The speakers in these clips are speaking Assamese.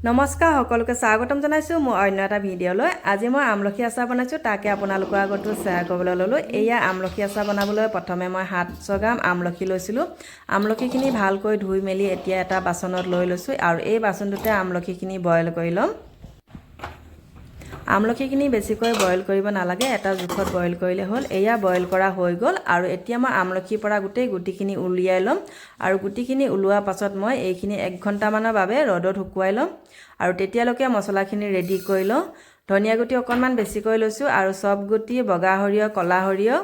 নমস্কাৰ সকলোকে স্বাগতম জনাইছো মই অন্য এটা ভিডিঅ'লৈ। আজি মই আমলখি আচাৰ বনাইছো, তাকে আপোনালোকৰ আগতো শ্বেয়াৰ কৰিবলৈ ল'লো। এয়া আমলখি আচাৰ বনাবলৈ প্ৰথমে মই 700 গ্ৰাম আমলখি লৈছিলোঁ। আমলখিখিনি ভালকৈ ধুই মেলি এতিয়া এটা বাচনত লৈ লৈছোঁ আৰু এই বাচনটোতে আমলখিখিনি বইল কৰি ল'ম। আমলখিখিনি বেছিকৈ বইল কৰিব নালাগে, এটা জোখত বইল কৰিলে হ'ল। এয়া বইল কৰা হৈ গ'ল আৰু এতিয়া মই আমলখিৰ পৰা গোটেই গুটিখিনি উলিয়াই ল'ম আৰু গুটিখিনি ওলোৱাৰ পাছত মই এইখিনি 1 ঘণ্টামানৰ বাবে ৰ'দত শুকুৱাই ল'ম আৰু তেতিয়ালৈকে মছলাখিনি ৰেডি কৰি লওঁ। ধনিয়া গুটি অকণমান বেছিকৈ লৈছোঁ আৰু চব গুটি, বগা সৰিয়হ, ক'লা সৰিয়হ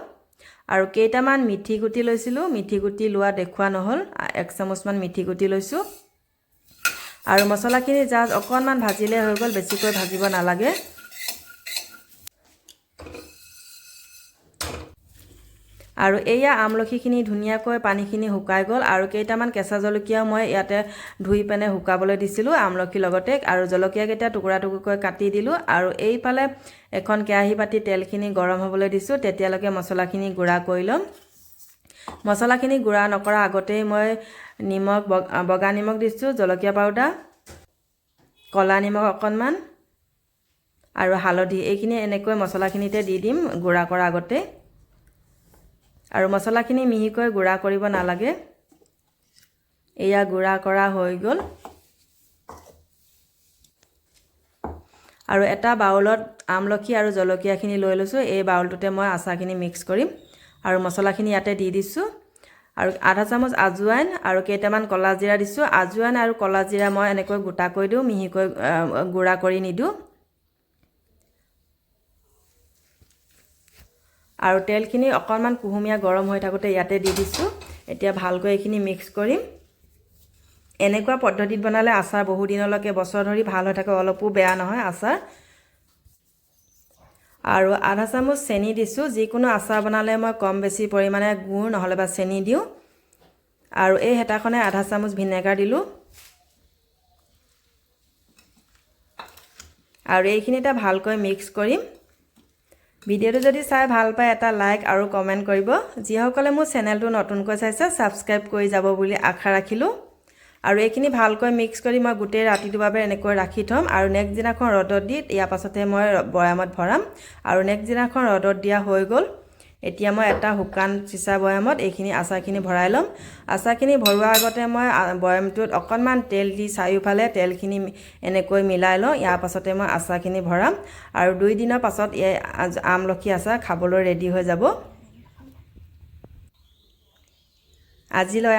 আৰু কেইটামান মিঠি গুটি লৈছিলোঁ। মিঠি গুটি লোৱা দেখুওৱা নহ'ল, 1 চামুচমান মিঠি গুটি লৈছোঁ আৰু মছলাখিনি জাষ্ট অকণমান ভাজিলে হৈ গ'ল, বেছিকৈ ভাজিব নালাগে। আৰু এয়া আমলখিখিনি ধুনীয়াকৈ পানীখিনি শুকাই গ'ল আৰু কেইটামান কেঁচা জলকীয়া মই ইয়াতে ধুই পেনে শুকাবলৈ দিছিলোঁ আমলখিৰ লগতে আৰু জলকীয়াকেইটা টুকুৰা টুকুৰকৈ কাটি দিলোঁ আৰু এইফালে এখন কেৰাহী পাতি তেলখিনি গৰম হ'বলৈ দিছোঁ। তেতিয়ালৈকে মছলাখিনি গুড়া কৰি ল'ম। মছলাখিনি গুড়া নকৰা আগতেই মই নিমখ, বগা নিমখ দিছোঁ, জলকীয়া পাউডাৰ, ক'লা নিমখ অকণমান আৰু হালধি, এইখিনি এনেকৈ মছলাখিনিতে দি দিম গুড়া কৰা আগতে। আৰু মছলাখিনি মিহিকৈ গুড়া কৰিব নালাগে। এয়া গুড়া কৰা হৈ গ'ল আৰু এটা বাউলত আমলখি আৰু জলকীয়াখিনি লৈ লৈছোঁ। এই বাউলটোতে মই আচাৰখিনি মিক্স কৰিম আৰু মছলাখিনি ইয়াতে দি দিছোঁ আৰু আধা চামুচ আজৱাইন আৰু কেইটামান ক'লা জিৰা দিছোঁ। আজৱাইন আৰু ক'লা জিৰা মই এনেকৈ গোটাকৈ দিওঁ, মিহিকৈ গুড়া কৰি নিদিওঁ। আৰু তেলখিনি অকণমান কুহুমীয়া গৰম হৈ থাকোঁতে ইয়াতে দি দিছোঁ। এতিয়া ভালকৈ এইখিনি মিক্স কৰিম। এনেকুৱা পদ্ধতিত বনালে আচাৰ বহু দিনলৈকে, বছৰ ধৰি ভাল হৈ থাকে, অলপো বেয়া নহয় আচাৰ। আৰু আধা চামুচ চেনি দিছোঁ। যিকোনো আচাৰ বনালে মই কম বেছি পৰিমাণে গুড় নহ'লে বা চেনি দিওঁ। আৰু এই হেতাখনে আধা চামুচ ভিনেগাৰ দিলোঁ আৰু এইখিনিতে ভালকৈ মিক্স কৰিম। ভিডিঅ'টো যদি চাই ভাল পায় এটা লাইক আৰু কমেণ্ট কৰিব। যিসকলে মোৰ চেনেলটো নতুনকৈ চাইছে ছাবস্ক্ৰাইব কৰি যাব বুলি আশা ৰাখিলোঁ। আৰু এইখিনি ভালকৈ মিক্স কৰি মই গোটেই ৰাতিটোৰ বাবে এনেকৈ ৰাখি থ'ম আৰু নেক্সট দিনাখন ৰ'দত দি ইয়াৰ পাছতে মই বৈয়ামত ভৰাম আৰু নেক্সট দিনাখন ৰ'দত দিয়া হৈ গ'ল। এতিয়া মই এটা শুকান চিচা বৈয়ামত এইখিনি আচাৰখিনি ভৰাই ল'ম। আচাৰখিনি ভৰোৱাৰ আগতে মই বৈয়ামটোত অকণমান তেল দি চাৰিওফালে তেলখিনি এনেকৈ মিলাই লওঁ। ইয়াৰ পাছতে মই আচাৰখিনি ভৰাম আৰু 2 দিনৰ পাছত এই আমলখি আচাৰ খাবলৈ ৰেডি হৈ যাব। আজিলৈ